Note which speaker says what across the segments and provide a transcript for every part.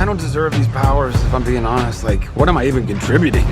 Speaker 1: don't deserve these powers, if I'm being honest. Like, what am I even contributing?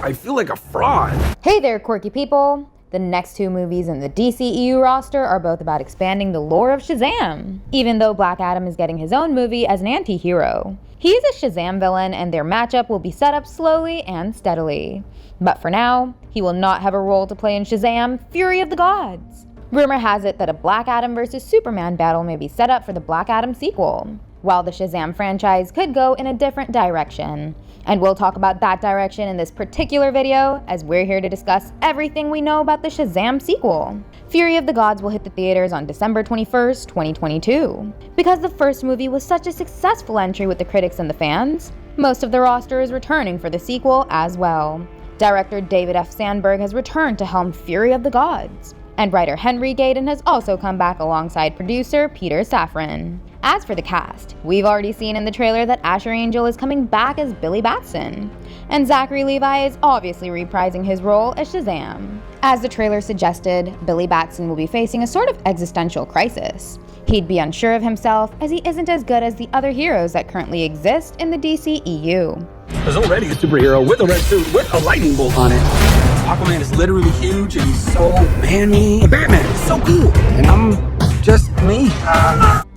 Speaker 1: I feel like a fraud.
Speaker 2: Hey there, quirky people. The next two movies in the DCEU roster are both about expanding the lore of Shazam, even though Black Adam is getting his own movie as an anti-hero. He's a Shazam villain, and their matchup will be set up slowly and steadily. But for now, he will not have a role to play in Shazam: Fury of the Gods. Rumor has it that a Black Adam vs. Superman battle may be set up for the Black Adam sequel, while the Shazam franchise could go in a different direction. And we'll talk about that direction in this particular video, as we're here to discuss everything we know about the Shazam sequel. Fury of the Gods will hit the theaters on December 21st, 2022. Because the first movie was such a successful entry with the critics and the fans, most of the roster is returning for the sequel as well. Director David F. Sandberg has returned to helm Fury of the Gods, and writer Henry Gayden has also come back alongside producer Peter Safran. As for the cast, we've already seen in the trailer that Asher Angel is coming back as Billy Batson, and Zachary Levi is obviously reprising his role as Shazam. As the trailer suggested, Billy Batson will be facing a sort of existential crisis. He'd be unsure of himself as he isn't as good as the other heroes that currently exist in the DCEU.
Speaker 1: There's already a superhero with a red suit with a lightning bolt on it. Aquaman is literally huge and he's so manly. And Batman is so cool. And I'm just me.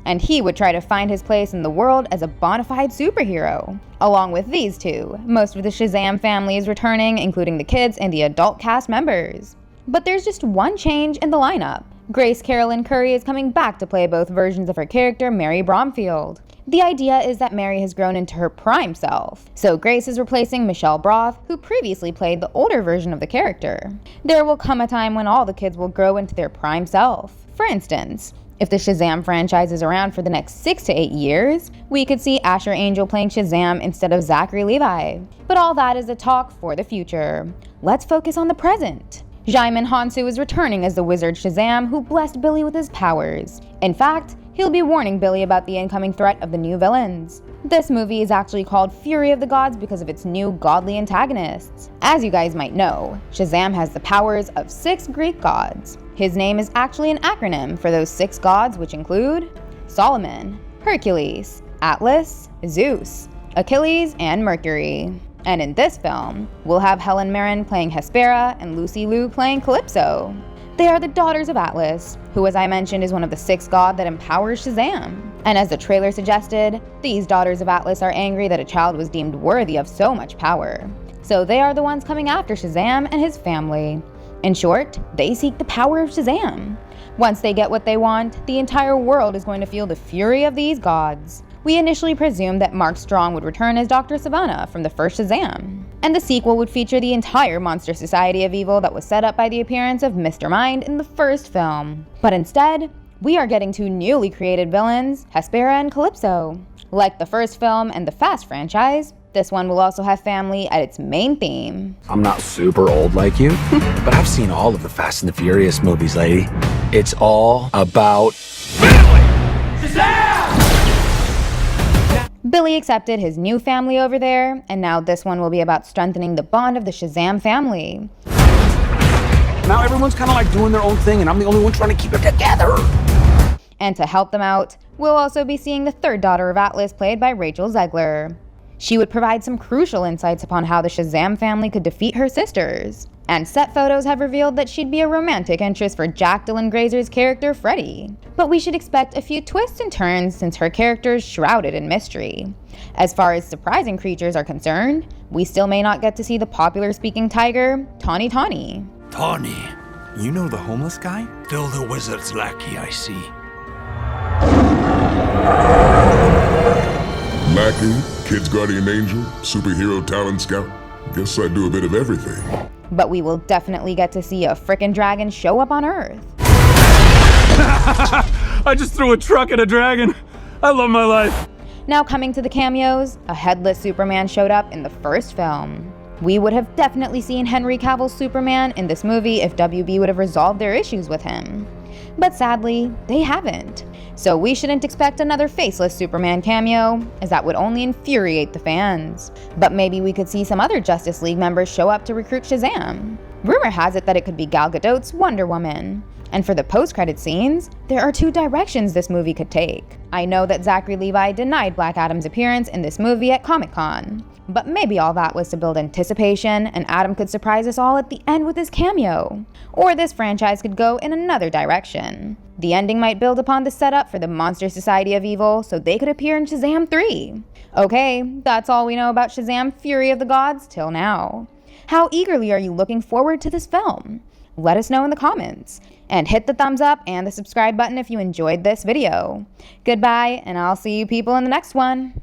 Speaker 2: And he would try to find his place in the world as a bona fide superhero. Along with these two, most of the Shazam family is returning, including the kids and the adult cast members. But there's just one change in the lineup. Grace Carolyn Curry is coming back to play both versions of her character, Mary Bromfield. The idea is that Mary has grown into her prime self, so Grace is replacing Michelle Broth, who previously played the older version of the character. There will come a time when all the kids will grow into their prime self. For instance, if the Shazam franchise is around for the next 6 to 8 years, we could see Asher Angel playing Shazam instead of Zachary Levi. But all that is a talk for the future. Let's focus on the present. Djimon Hounsou is returning as the wizard Shazam who blessed Billy with his powers. In fact, he'll be warning Billy about the incoming threat of the new villains. This movie is actually called Fury of the Gods because of its new godly antagonists. As you guys might know, Shazam has the powers of 6 Greek gods. His name is actually an acronym for those 6 gods, which include Solomon, Hercules, Atlas, Zeus, Achilles, and Mercury. And in this film, we'll have Helen Mirren playing Hespera and Lucy Liu playing Calypso. They are the daughters of Atlas, who, as I mentioned, is one of the 6 gods that empowers Shazam. And as the trailer suggested, these daughters of Atlas are angry that a child was deemed worthy of so much power. So they are the ones coming after Shazam and his family. In short, they seek the power of Shazam. Once they get what they want, the entire world is going to feel the fury of these gods. We initially presumed that Mark Strong would return as Dr. Sivana from the first Shazam, and the sequel would feature the entire Monster Society of Evil that was set up by the appearance of Mr. Mind in the first film. But instead, we are getting 2 newly created villains, Hespera and Calypso. Like the first film and the Fast franchise, this one will also have family at its main theme.
Speaker 3: I'm not super old like you, but I've seen all of the Fast and the Furious movies, lady. It's all about family! Shazam!
Speaker 2: Billy accepted his new family over there, and now this one will be about strengthening the bond of the Shazam family.
Speaker 1: Now everyone's kind of like doing their own thing and I'm the only one trying to keep it together.
Speaker 2: And to help them out, we'll also be seeing the 3rd daughter of Atlas played by Rachel Zegler. She would provide some crucial insights upon how the Shazam family could defeat her sisters. And set photos have revealed that she'd be a romantic interest for Jack Dylan Grazer's character, Freddy. But we should expect a few twists and turns since her character is shrouded in mystery. As far as surprising creatures are concerned, we still may not get to see the popular speaking tiger, Tawny Tawny.
Speaker 4: Tawny, you know the homeless guy? Still the wizard's lackey, I see.
Speaker 5: Lackey, Kid's Guardian Angel, Superhero Talent Scout. Guess I do a bit of everything.
Speaker 2: But we will definitely get to see a frickin' dragon show up on Earth.
Speaker 1: I just threw a truck at a dragon. I love my life.
Speaker 2: Now coming to the cameos, a headless Superman showed up in the first film. We would have definitely seen Henry Cavill's Superman in this movie if WB would have resolved their issues with him. But sadly, they haven't. So we shouldn't expect another faceless Superman cameo, as that would only infuriate the fans. But maybe we could see some other Justice League members show up to recruit Shazam. Rumor has it that it could be Gal Gadot's Wonder Woman. And for the post-credit scenes, there are 2 directions this movie could take. I know that Zachary Levi denied Black Adam's appearance in this movie at Comic-Con, but maybe all that was to build anticipation and Adam could surprise us all at the end with his cameo. Or this franchise could go in another direction. The ending might build upon the setup for the Monster Society of Evil so they could appear in Shazam 3. Okay, that's all we know about Shazam: Fury of the Gods till now. How eagerly are you looking forward to this film? Let us know in the comments. And hit the thumbs up and the subscribe button if you enjoyed this video. Goodbye, and I'll see you people in the next one.